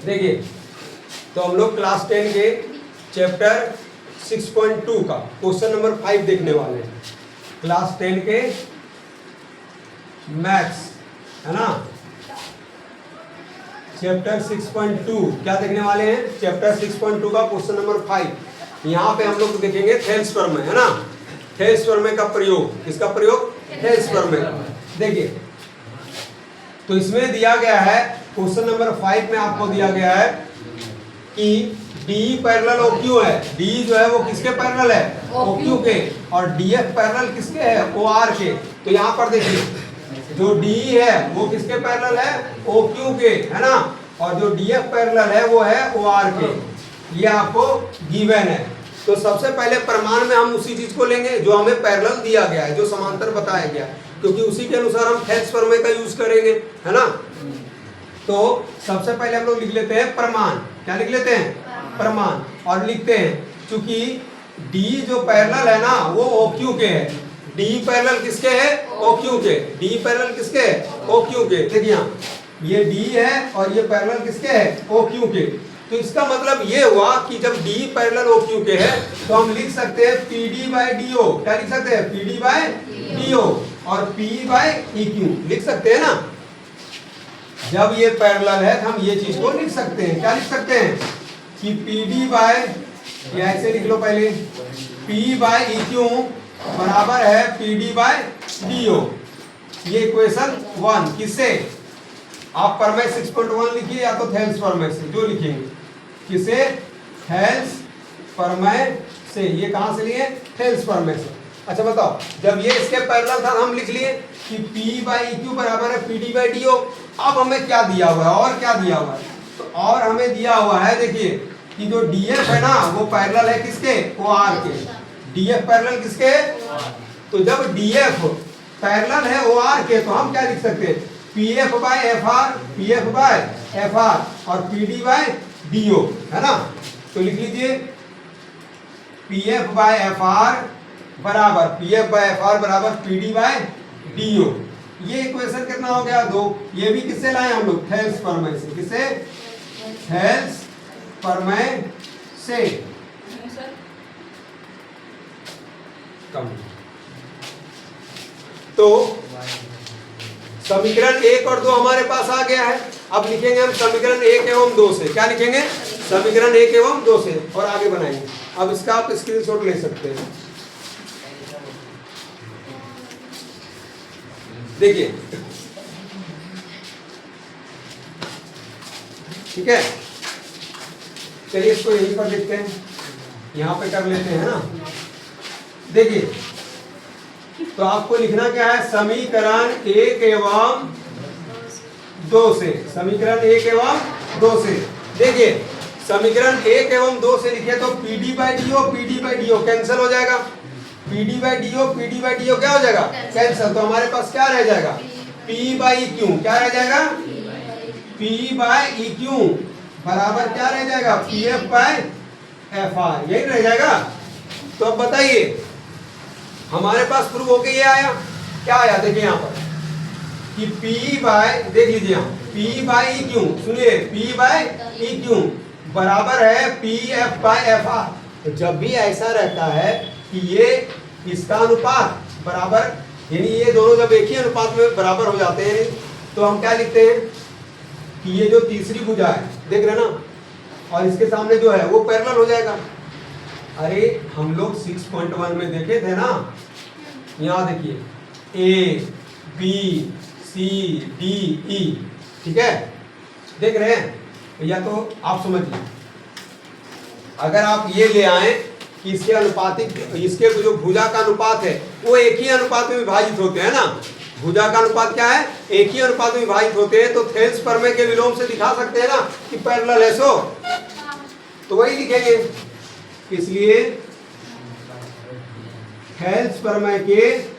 देखिए, तो हम लोग क्लास 10 के चैप्टर 6.2 का क्वेश्चन नंबर 5 देखने वाले हैं। क्लास 10 के मैथ्स, है ना, चैप्टर 6.2 क्या देखने वाले हैं? चैप्टर 6.2 का क्वेश्चन नंबर 5। यहाँ पे हम लोग देखेंगे थेल्स प्रमेय, है ना, थेल्स प्रमेय का प्रयोग। किसका प्रयोग? थेल्स प्रमेय का। देखिए, तो इसमें दिया गया है क्वेश्चन नंबर 5 में आपको दिया गया है कि डी पैरेलल OQ है। डी जो है वो किसके पैरेलल है? OQ के। और DF पैरेलल किसके है? OR के। तो यहाँ पर देखिए, जो D है वो किसके पैरेलल है? OQ के, है ना। और जो DF पैरेलल है वो है OR के। ये आपको गिवन है। तो सबसे पहले प्रमाण में हम उसी चीज को लेंगे जो हमें पैरेलल दिया गया है, जो समांतर बताया गया है, क्योंकि उसी के अनुसार हम थेल्स प्रमेय का यूज करेंगे, है ना। तो सबसे पहले हम लोग लिख लेते हैं प्रमाण। क्या लिख लेते हैं? प्रमाण। और लिखते हैं चूंकि D जो पैरेलल है ना वो OQ के है। D पैरेलल किसके है? OQ के। D पैरेलल किसके है? OQ के। देखिए यहाँ ये D है और ये पैरेलल किसके है? OQ के। तो इसका मतलब ये हुआ कि जब D पैरेलल OQ के है तो हम लिख सकते हैं PD बाय DO। क्या लिख सकते हैं? PD by DO। और P बाय EQ लिख सकते हैं ना। जब ये पैरेलल है तो हम ये चीज को लिख सकते हैं। क्या लिख सकते हैं? कि PD बाय, या ऐसे लिख लो पहले, P बाय EQ बराबर है PD बाय DO। ये इक्वेशन 1 किससे? आप प्रमेय 6.1 लिखिए या तो थेल्स प्रमेय से, जो लिखेंगे। किसे? थेल्स प्रमेय से। ये कहां से लिए? थेल्स प्रमेय से। अच्छा बताओ, जब ये इसके पैरेलल था हम लिख लिए कि P बाई EQ बराबर है PD बाई DO। अब हमें क्या दिया हुआ है? और क्या दिया हुआ है? तो और हमें दिया हुआ है, देखिए, कि जो DF है ना वो पैरेलल है किसके? OR के। DF पैरेलल किसके? तो जब DF पैरेलल है OR के तो हम क्या लिख सकते हैं? PF by FR, PF by FR और PD बाय DO, है ना। तो लिख लीजिए PF बाय FR बराबर PD बाय DO। ये इक्वेशन कितना हो गया? 2। ये भी किससे लाए हम लोग? थेल्स प्रमेय से। किसे? थेल्स प्रमेय से। कम। तो समीकरण 1 और 2 हमारे पास आ गया है। अब लिखेंगे हम समीकरण 1 एवं 2 से। क्या लिखेंगे? समीकरण 1 एवं 2 से, और आगे बनाएंगे। अब इसका आप स्क्रीनशॉट ले सकते हैं। देखिए, ठीक है, चलिए इसको यहीं पर लिखते हैं, यहां पे कर लेते हैं ना। देखिए, तो आपको लिखना क्या है? समीकरण 1 एवं 2 से। समीकरण 1 एवं 2 से। देखिए, समीकरण 1 एवं 2 से लिखे तो PD बाई DO कैंसिल हो जाएगा। PD बाई DO क्या हो जाएगा? कैंसिल। तो हमारे पास क्या रह जाएगा? P by EQ। क्या रह जाएगा? P बाई EQ बराबर क्या रह जाएगा? PF by FR। यही रह जाएगा। तो अब बताइए, हमारे पास प्रूव होके ये आया। क्या आया? देखिए यहाँ पर कि P बाई, देख लीजिए यहाँ, P बाई EQ, सुनिए, P बाई EQ बराबर है PF बाई FR। तो जब भी ऐसा रहता है कि ये इसका अनुपात बराबर, यानी ये दोनों जब एक ही अनुपात में बराबर हो जाते हैं, तो हम क्या लिखते हैं कि ये जो तीसरी भुजा है, देख रहे ना, और इसके सामने जो है वो पैरेलल हो जाएगा। अरे हम लोग 6.1 में देखे थे ना, यहाँ देखिए A B C D E, ठीक है, देख रहे हैं? या तो आप समझिए, अगर आप ये ले आए कि इसके अनुपातिक, इसके जो भुजा का अनुपात है वो एक ही अनुपात में विभाजित होते हैं ना। भुजा का अनुपात क्या है? एक ही अनुपात में विभाजित होते हैं। तो थेल्स प्रमेय के विलोम से दिखा सकते हैं ना कि पैरेलल है, सो तो वही लिखेंगे। इसलिए थेल्स प्रमेय के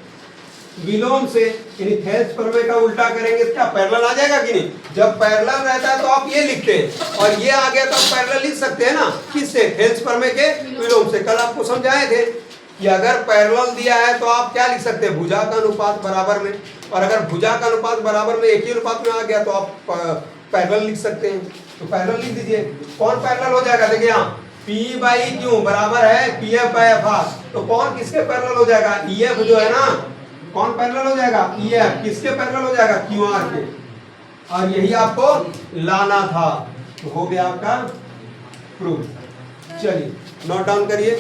विलोम से, यानी थेल्स प्रमेय का उल्टा करेंगे तो क्या पैरेलल आ जाएगा कि नहीं? जब पैरेलल रहता है तो आप ये लिखते हैं, और ये आ गया तो आप पैरेलल लिख सकते हैं ना। किससे? थेल्स प्रमेय के विलोम से। कल आपको समझाए थे कि अगर पैरेलल दिया है तो आप क्या लिख सकते हैं? भुजा का अनुपात बराबर में। और अगर भुजा का अनुपात बराबर में एक ही अनुपात में आ गया तो आप पैरेलल लिख सकते हैं। तो पैरेलल लिख दीजिए। कौन पैरेलल हो जाएगा, देखिए यहाँ P बाई क्यू बराबर है PF बाई FR। तो कौन किसके पैरेलल हो जाएगा, EF जो है ना, कौन पैरेलल हो जाएगा, EF किसके पैरेलल हो जाएगा, QR के। और यही आपको लाना था, तो हो गया आपका प्रूफ। चलिए नोट डाउन करिए।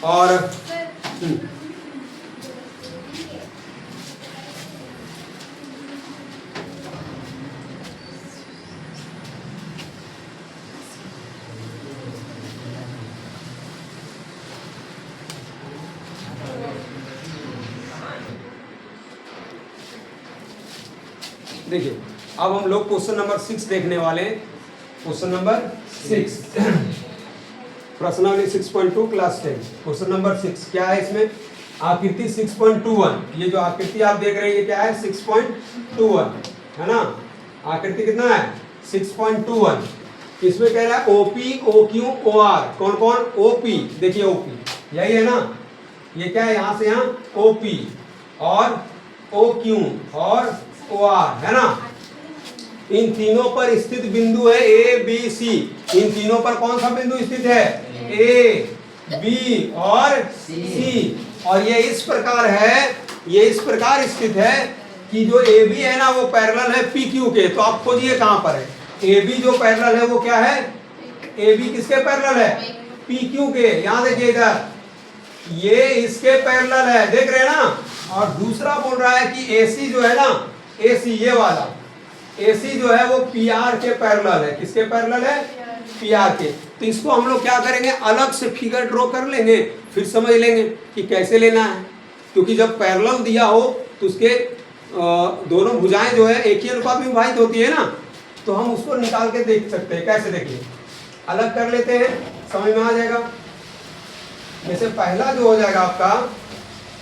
और देखिए अब हम लोग क्वेश्चन नंबर 6 देखने वाले हैं। क्वेश्चन नंबर 6 प्रश्नावली 6.2 क्लास 10। क्वेश्चन नंबर 6 क्या है, इसमें आकृति 6.21। ये जो आकृति आप देख रहे हैं ये क्या है, 6.21 है ना। आकृति कितना है, 6.21। इसमें कह रहा है OP OQ OR। कौन कौन, OP देखिए OP यही है ना, ये क्या है, यहाँ से यहाँ OP और OQ और OR है ना। इन तीनों पर स्थित बिंदु है ABC। इन तीनों पर कौन सा बिंदु स्थित है, A B और C। और ये इस प्रकार है, ये इस प्रकार स्थित है कि जो AB है ना वो पैरेलल है PQ के। तो आप खोजिए कहां पर है, AB जो पैरेलल है वो क्या है, AB किसके पैरेलल है, PQ के। यहां देखिए इधर ये इसके पैरेलल है, देख रहे हैं ना। और दूसरा बोल रहा है कि AC जो है ना, AC ये वाला AC जो है वो PR के पैरेलल है। किसके पैरेलल है, PR के। तो इसको हम लोग क्या करेंगे, अलग से फिगर ड्रॉ कर लेंगे, फिर समझ लेंगे कि कैसे लेना है। क्योंकि जब पैरेलल दिया हो तो उसके दोनों भुजाएं जो है एक ही अनुपात में विभाजित होती है ना, तो हम उसको निकाल के देख सकते हैं। कैसे, देखिए अलग कर लेते हैं, समझ में आ जाएगा। जैसे पहला जो हो जाएगा आपका,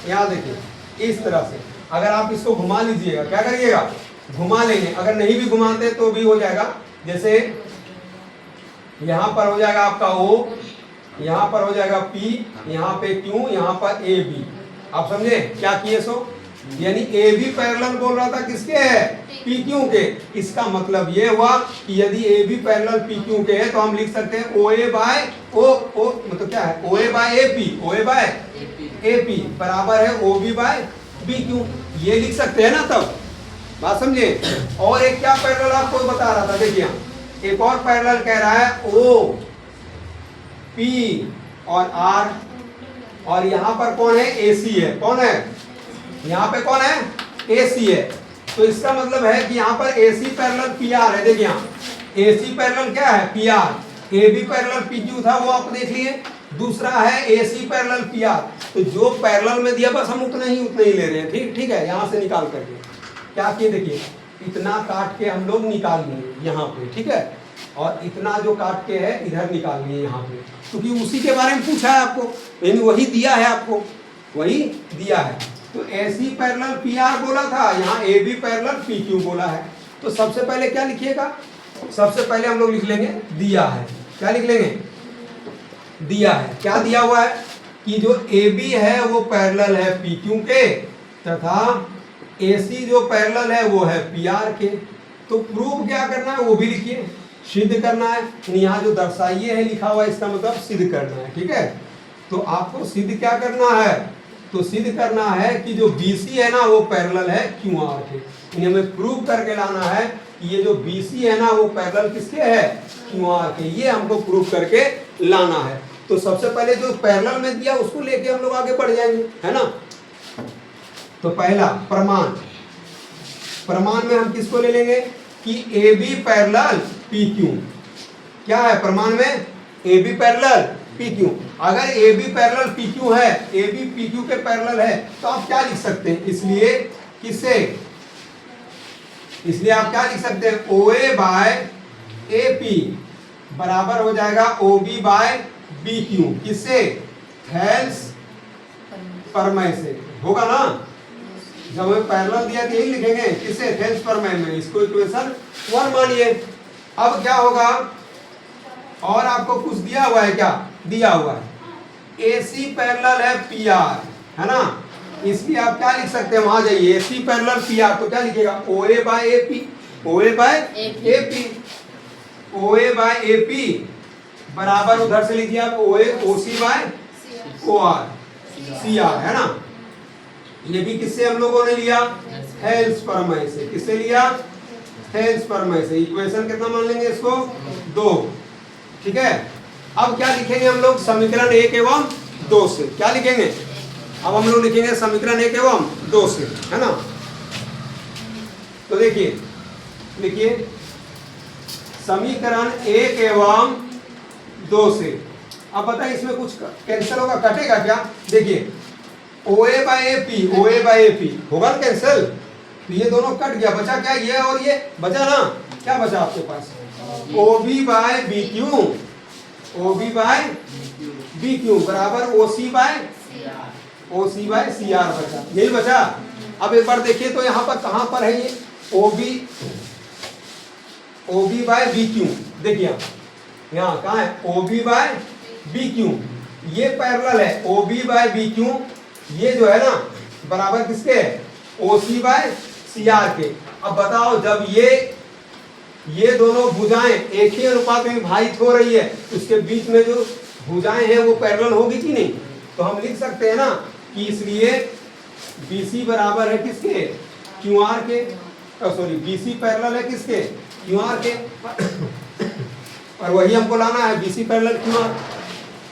यहाँ देखिए इस तरह से अगर आप इसको घुमा लीजिएगा, क्या करिएगा, घुमा लेंगे। अगर नहीं भी घुमाते तो भी हो जाएगा। जैसे यहाँ पर हो जाएगा आपका O, यहाँ पर हो जाएगा P, यहाँ पे Q, यहाँ पर AB। आप समझे क्या किए सो, यानी AB पैरेलल बोल रहा था किसके है, PQ के। इसका मतलब ये हुआ कि यदि AB पैरेलल PQ के है तो हम लिख सकते हैं OA बाय O मतलब क्या है, OA by AP, OA by AP बराबर है OB बाय BQ। ये लिख सकते हैं ना, तब बात समझे। और एक क्या पैरेलल आपको बता रहा था, देखिए एक और पैरेलल कह रहा है O P और R। और यहाँ पर कौन है, AC है। कौन है, यहाँ पे कौन है, AC है। तो इसका मतलब है कि यहाँ पर AC पैरेलल PR है। देखिए यहाँ AC पैरेलल क्या है, PR। AB पैरेलल PQ था वो आप देख लिए। दूसरा है AC पैरेलल PR। तो जो पैरेलल में दिया बस हम उतना ही ले रहे हैं। ठीक ठीक है, यहाँ से निकाल करके क्या किए, देखिए इतना काट के हम लोग निकाल लिए यहाँ पे, ठीक है। और इतना जो काट के है इधर निकाल लिए यहाँ पे, क्योंकि उसी के बारे में पूछा है आपको, यानी वही दिया है आपको, वही दिया है। तो AC पैरेलल PR बोला था, यहाँ AB पैरेलल PQ बोला है। तो सबसे पहले क्या लिखिएगा, सबसे पहले हम लोग लिख लेंगे दिया है। क्या लिख लेंगे, दिया है। क्या दिया हुआ है कि जो AB है वो पैरेलल है PQ के, तथा AC जो पैरेलल है वो है PR के। तो प्रूफ क्या करना है वो भी लिखिए, सिद्ध करना है। यहाँ जो दर्शाइए है लिखा हुआ है इसका मतलब सिद्ध करना है, ठीक है। तो आपको सिद्ध क्या करना है, तो सिद्ध करना है कि जो BC है ना वो पैरेलल है QR के। इन्हें हमें प्रूव करके लाना है कि ये जो BC है ना वो पैरेलल किसके है, QR के। ये हमको प्रूव करके लाना है। तो सबसे पहले जो पैरेलल में दिया उसको लेके हम लोग आगे बढ़ जाएंगे, है ना। तो पहला प्रमाण, प्रमाण में हम किसको ले लेंगे कि AB पैरेलल PQ। क्या है प्रमाण में, AB पैरेलल PQ। अगर AB पैरेलल PQ है, AB PQ के पैरेलल है, तो आप क्या लिख सकते हैं, इसलिए किससे, इसलिए आप क्या लिख सकते हैं, OA बाय AP बराबर हो जाएगा OB बाय BQ। किससे, थेल्स प्रमेय से होगा ना। जब हमें पैरेलल दिया तो यही लिखेंगे, किससे, थेल्स प्रमेय में। इसको इक्वेशन 1 मानिए। अब क्या होगा, और आपको कुछ दिया हुआ है, क्या दिया हुआ है, AC पैरेलल है PR, है ना। इसलिए आप क्या लिख सकते हैं, वहां जाइए AC पैरेलल PR, तो क्या लिखिएगा OA by AP, OA by AP। O A by A P बराबर उधर से लिखिए आप O A O C by O R C R, है ना। ये भी किससे हम लोगों ने लिया, हेल्स प्रमेय से। किससे लिया, हेल्स प्रमेय से। इक्वेशन कितना मान लेंगे इसको, 2, ठीक है। अब क्या लिखेंगे हम लोग, समीकरण 1 एवं 2 से। क्या लिखेंगे, अब हम लोग लिखेंगे समीकरण 1 एवं 2 से, है ना। तो देखिए लिखिए समीकरण 1 एवं 2 से। अब बताइए इसमें कुछ कैंसिल होगा, कटेगा क्या। देखिए O A by A P, O A by A P होगा ना कैंसिल, तो ये दोनों कट गया, बचा क्या, ये और ये बचा ना। क्या बचा आपके पास, O B by B Q, O B by B Q बराबर O C bye C R बचा, यही बचा। अब एक बार देखिए तो यहाँ पर कहाँ पर है ये O B by B Q, देखिए यहाँ कहाँ है O B by B Q, ये पैरेलल है O B by B Q, ये जो है ना बराबर किसके, ओ सी बाय सी आर के। अब बताओ जब ये दोनों भुजाएं एक ही अनुपात में विभाजित हो रही है, उसके बीच में जो भुजाएं हैं वो पैरेलल होगी कि नहीं। तो हम लिख सकते हैं ना कि इसलिए BC बराबर है किसके, QR के, सॉरी BC पैरेलल है किसके, QR के। और वही हमको लाना है BC पैरेलल QR,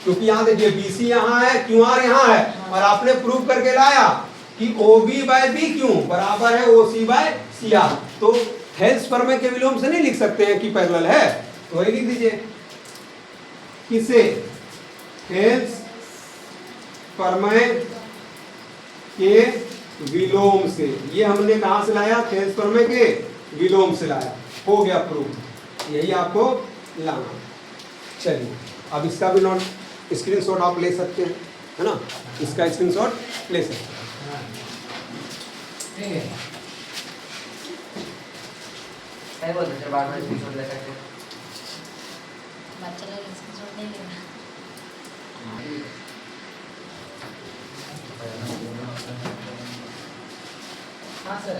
क्योंकि यहाँ देखिए BC यहाँ है, QR यहाँ है, और आपने प्रूव करके लाया कि OB बाय BQ बराबर है OC बाय CR। तो हेल्स प्रमेय के विलोम से नहीं लिख सकते हैं कि पैरेलल है, तो वही लिख दीजिए। किसे, हेल्स प्रमेय के विलोम से। ये हमने कहां से लाया, हेल्स प्रमेय के विलोम से लाया, हो गया प्रूफ। यही आपको लाना। चलिए अब इसका भी नोट स्क्रीनशॉट आप ले सकते हैं, है ना, इसका स्क्रीनशॉट ले सकते हैं। ठीक है, क्या बोलते हैं, बाद में स्क्रीनशॉट ले सकते हैं। बच्चे लोग स्क्रीनशॉट नहीं लेना। हाँ सर,